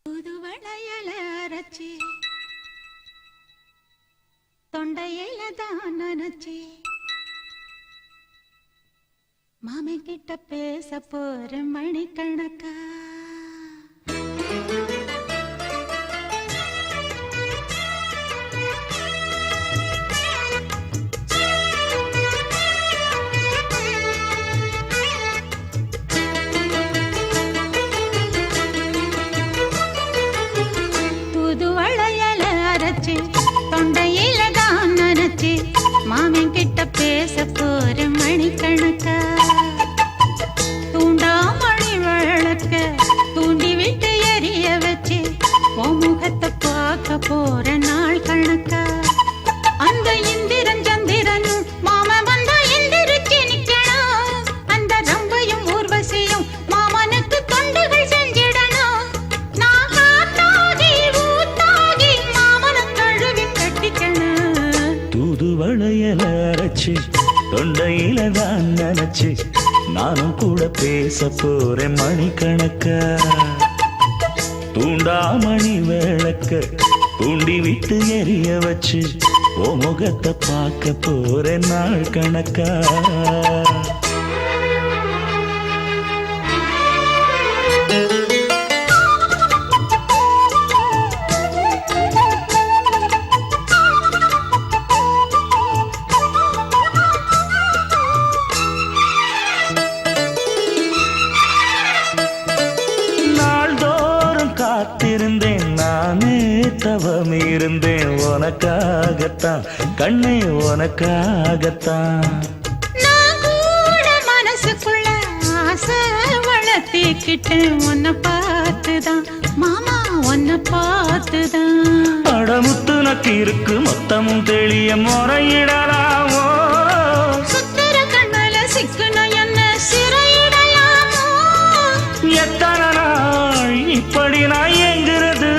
புது வளையல அரைச்சி தொண்டையில தான் நினைச்சி மாமன் கிட்ட பேச போற மணிக்கணக்கா தொண்டையில தான் நினைச்சு மாமன் கிட்ட பேச போற மணிக்கணக்கா தூண்டா மணி விளக்க தூண்டி விட்டு எரிய வச்சு உன் முகத்தை பார்க்க போற நாள் கணக்கா அந்த இந்திரன் சந்திரனும் மாமன் வந்தா எந்திரிச்சு நிக்கணும் அந்த ரம்பையும் ஊர்வசியும் மாமனுக்கு தொண்டுகள் செஞ்சிடணும் நான் காத்தாகி ஊத்தாகி மாமனை கழுவி கட்டிக்கணும் தூது வளையல அரைச்சு தொண்டையில தான் நினைச்சு நானும் கூட பேச போறேன் மணிக்கணக்கா தூண்டா மணி விளக்க தூண்டி விட்டு எரிய வச்சு ஓ முகத்தை பார்க்க போறேன் நாள் கணக்கா காத்திருந்தேன் நானே தவம் இருந்தேன் உனக்காகத்தான் கண்ணே உனக்காகத்தான் நான் கூட மனசுக்குள்ள ஆசை வளர்த்திக்கிட்டேன் உன்னை பார்த்துதான் மாமா உன்னை பார்த்துதான் அடமுத்து நக்கு இருக்கு மொத்தமும் தெளிய முறையிடலாமோ சுத்தர கண்ணல சிக்கன என்ன சிறையிடலாமோ எத்தனை நாள் இப்படி நான் எங்கிறது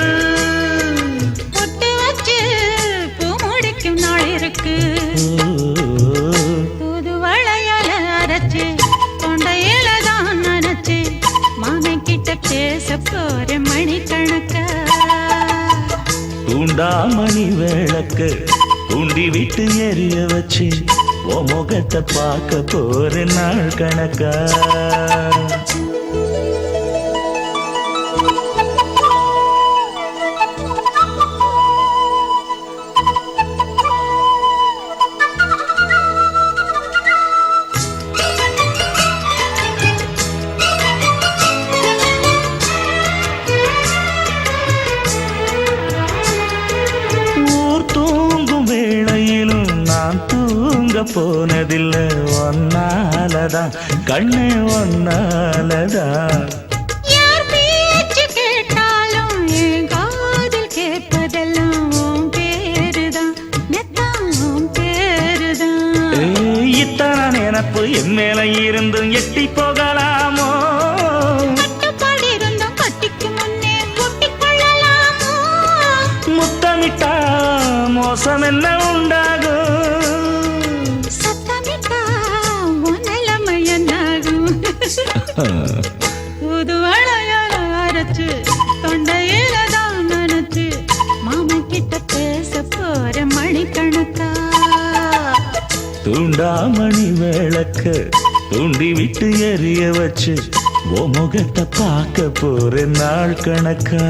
பொட்டு வச்சு பூ முடிக்கும் நாள் இருக்கு புது வளையல அரைச்சு தொண்டையில தான் நினைச்சு மாமன் கிட்ட பேச போற மணிக்கணக்கா தூண்டா மணி விளக்கு தூண்டி விட்டு எரிய வச்சு ஓ முகத்தை பார்க்க போற நாள் கணக்கா போனதில்ல ஒன்னாலதான் கண்ணே ஒன்னாலதான் யார் பேச்சு கேட்டாலும் என் காதில் கேட்பதெல்லாம் உன் பேருதான் நெத்தான் உன் பேருதான் இத்தனை நினப்பு என் மேல இருந்தும் எட்டி போகலாமோ கட்டுப்பாடு இருந்தும் கட்டிக்கு முன்னே கூட்டிக்கொள்ளலாமோ முத்தமிட்டா மோசம் என்ன உண்டாகும் புது வளையல அரைச்சு தொண்டையில தான் நினைச்சு மாமன் கிட்ட பேச போற மணிக்கணக்கா தூண்டா மணி விளக்க தூண்டி விட்டு எரிய வச்சு ஓ முகத்தை பார்க்க போற நாள் கணக்கா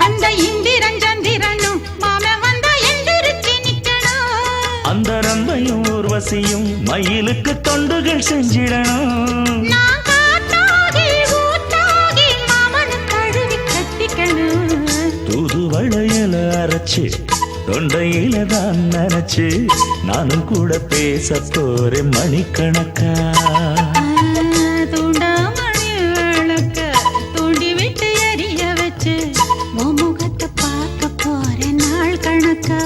அந்த இந்திரன் சந்திரனும் மாமன் வந்தா எந்திரிச்சு நிக்கணும் அந்த ரம்பையும் ஊர்வசியும் மயிலுக்கு தொண்டுகள் செஞ்சிடணும் தூது வளையல அரைச்சு தொண்டையில தான் நினைச்சு நானும் கூட பேச போறேன் மணிக்கணக்கா தூண்டா மணி விளக்க தூண்டி விட்டு எரிய வச்சு முகத்தை பார்க்க போறேன் நாள் கணக்கா